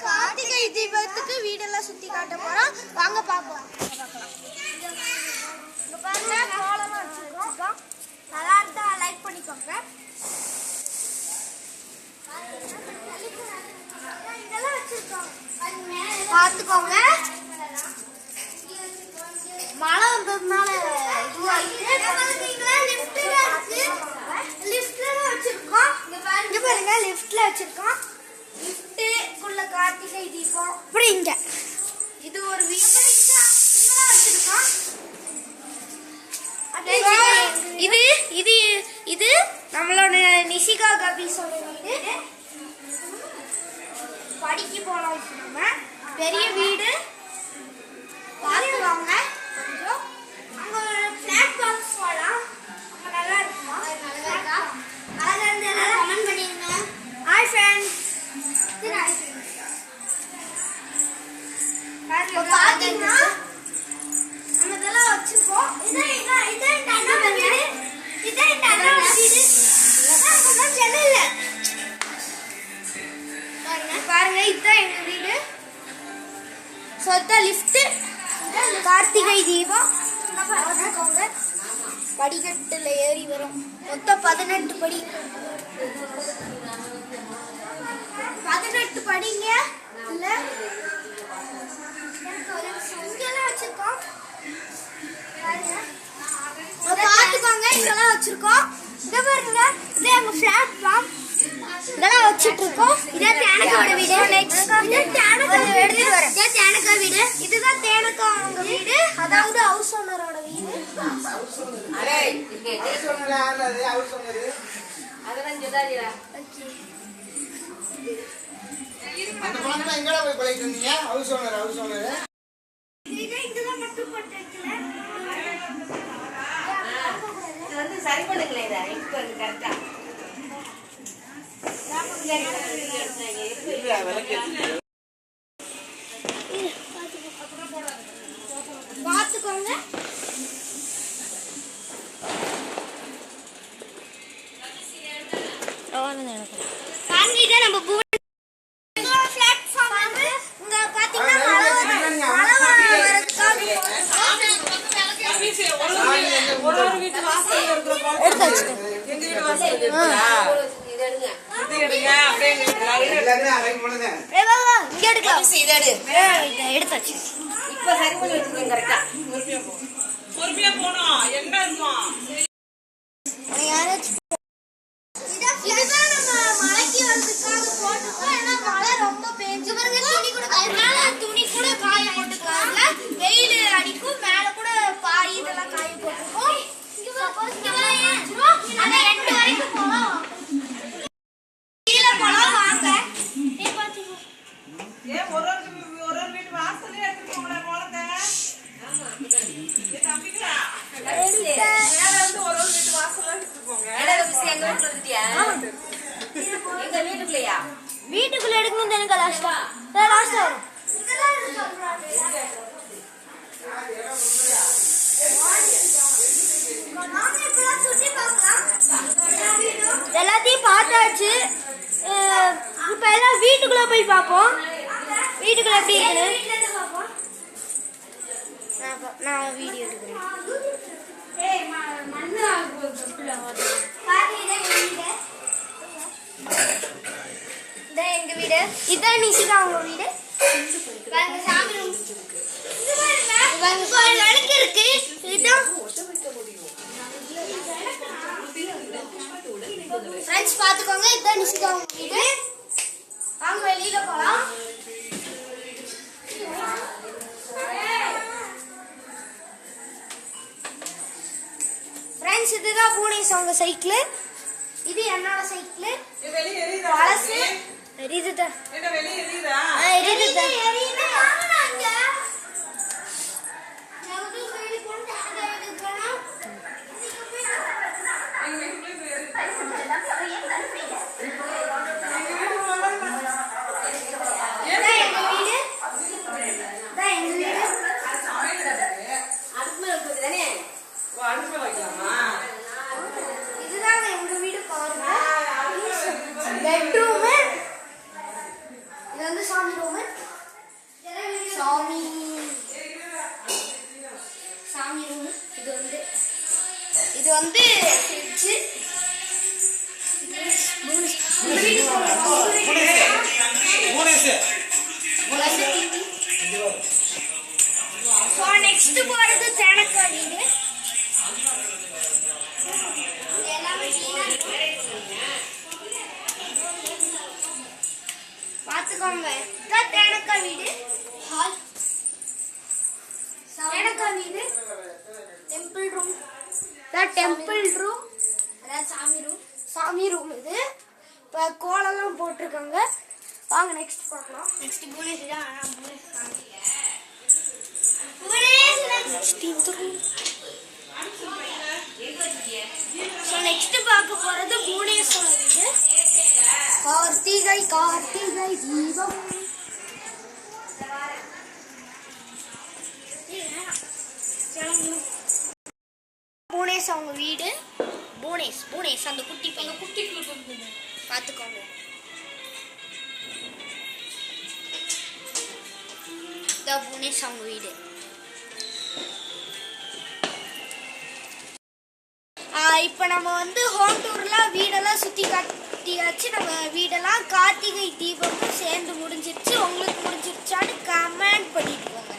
கார்த்திகை தீபத்துக்கு வீடெல்லாம் சுத்தி காட்ட போறோம். வாங்க பாக்கலாம். இங்க பாருங்க கோலமா வச்சிருக்கோம். நல்லா இருந்தா லைக் பண்ணிக்கோங்க. இதெல்லாம் வச்சிருக்கோம். பாத்துக்கோங்க. மழை வந்ததுனால லிஃப்ட்ல வச்சிருக்கோம். லிஃப்ட்டுக்குள்ள கார்த்திகை தீபம் இப்படி இங்க இது ஒரு வீடு வச்சிருக்கோம். இது இது இது நம்மளோட நிஷிகா கபீஸோட வீடு. படிக்க போலாம். நம்ம பெரிய வீடு பார்த்துவாங்க. கொஞ்சம் அங்க ஒரு ஃபிளாட் பாக்ஸ் போலாம். அங்க நல்லா இருக்குமா? நல்லா இருக்கா? அழகா இருந்தா எல்லாரும் கமெண்ட் பண்ணிருங்க. Hi friends. பாத்தீங்கன்னா நம்ம இதெல்லாம் வச்சிருக்கோம். இதான் அண்ணா வீடு. இதான் அண்ணா வீடு. அதான் சென்னையில பாருங்க. இதுதான் எங்க வீடு. சொத்த லிஃப்ட். கார்த்திகை தீபம் பார்த்துக்கோங்க. படிக்கட்டுல ஏறி வரும். மொத்தம் 18 படி. 18 படிங்க. இல்ல இங்கெல்லாம் வச்சிருக்கோம். பார்த்துக்கோங்க. இதெல்லாம் வச்சிருக்கோம். இங்க பாருங்க. இது எங்க பிளாட் ஃபார்ம். இதெல்லாம் வச்சிட்டு இருக்கோம். இதான் தேனக்காவோட வீடு. நெக்ஸ்ட் தேனக்கா எடுத்துட்டு வரேன். இதான் தேனக்கா வீடு. இதுதான் தேனக்கா அவங்க வீடு. அதாவது ஹவுஸ் ஓனரோட வீடு. அரே இங்க ஹவுஸ் ஓனர் யாரது? ஹவுஸ் ஓனர் அதெல்லாம் ஜெதாரியா. அந்த பொண்ணு எங்கடா போய் பழைட்டு இருந்தீங்க? ஹவுஸ் ஓனர் இது இதெல்லாம் மட்டும் போட்டு வைக்கல. இது வந்து சரி பண்ணுங்களே. இத இப்போ கரெக்ட்டா பாத்துக்கோங்க. நம்ம பிளாட்ஃபார்ம் இங்க பாத்தீங்கன்னா எடுத்தாச்சு. இப்ப சரி பண்ணி வச்சிருக்கேன் கரெக்டா. பொறுமையா போனோம். எங்க இருக்கோம்? இதுதான் நம்ம மழைக்கு வரதுக்காக போட்டுருக்கோம். ஏன்னா மழை ரொம்ப பெஞ்சு பாருங்க. துணி கூட காய போட்டுக்காங்க. வெயில் அடிக்கும். மேல கூட பாய் இதெல்லாம் காய போட்டுருக்கோம். அந்த 8 வரைக்கும் போலாம். கீழே போலாம் வாங்க. ஏன் ஒரு வீட்டு வாசல்ல எடுத்துக்கோங்களே கோலத்தை. ஆமா. ஏ தம்பிங்களா. மேல வந்து ஒரு வீட்டு வாசல்ல எடுத்துக்கோங்க. எங்க வீட்ல வந்துட்டியா? எங்க வீட்டுக்குள்ளயா? வீட்டுக்குள்ள எடுக்கணும். எனக்கு லாஸ்டா வரும். எல்லாத்தையும் பார்த்தாச்சு. இப்ப எல்லாம் வீட்டுக்குள்ள போய் பார்ப்போம். வீட்டுக்குள்ள எப்படி இருக்குன்னு நான் வீடியோ எடுக்கிறேன். எங்க வீடு. இதான் நிஷிகா அவங்க வீடு. விளக்கு இருக்கு. இதுதான் ஃப்ரெண்ட்ஸ் பாத்துக்கோங்க. இதுதான் நிஷிகா அவங்க வீடு. வாங்க வெளியில போலாம். ஃப்ரெண்ட்ஸ் இதுதான் பூனேஸ் அவங்க சைக்கிள். இது என்னோட சைக்கிள். வெளிய எரியுதா? பழசு எரியுதா? என்ன வெளிய எரியுதா? எரியுதா? இதுதான் எங்க வீடு. பாருங்க பெட்ரூம். வந்து சாமி ரூமு. சாமி சாமி ரூமு. இது வந்து ஃப்ரிட்ஜ். நெக்ஸ்ட் போறது தேனக்கா வீடு. எல்லாமே பாத்துக்கோங்க. இதான் தேனக்கா வீடு. ஹால் தேனக்கா வீடு. Temple room. இதான் டெம்பிள் ரூம், அதாவது சாமி ரூம். இது இப்போ கோலம்லாம் போட்டிருக்காங்க. வாங்க நெக்ஸ்ட் பார்க்கலாம். நெக்ஸ்ட் புவனேஸ்வரி தான். நெக்ஸ்ட் பார்க்க போறது புவனேஸ்வரி வீடு. கார்த்திகை தீபம். புவனேஷ் அவங்க வீடு. புவனேஷ் அந்த குட்டி பார்த்துக்கோங்க. புவனேஷ் அவங்க வீடு. இப்போ நம்ம வந்து ஹோம் டூர்லாம் வீடெல்லாம் சுற்றி காட்டியாச்சு. நம்ம வீடெல்லாம் கார்த்திகை தீபம் சேர்ந்து முடிஞ்சிருச்சு. உங்களுக்கு முடிஞ்சிருச்சான்னு கமெண்ட் பண்ணிட்டு போங்க.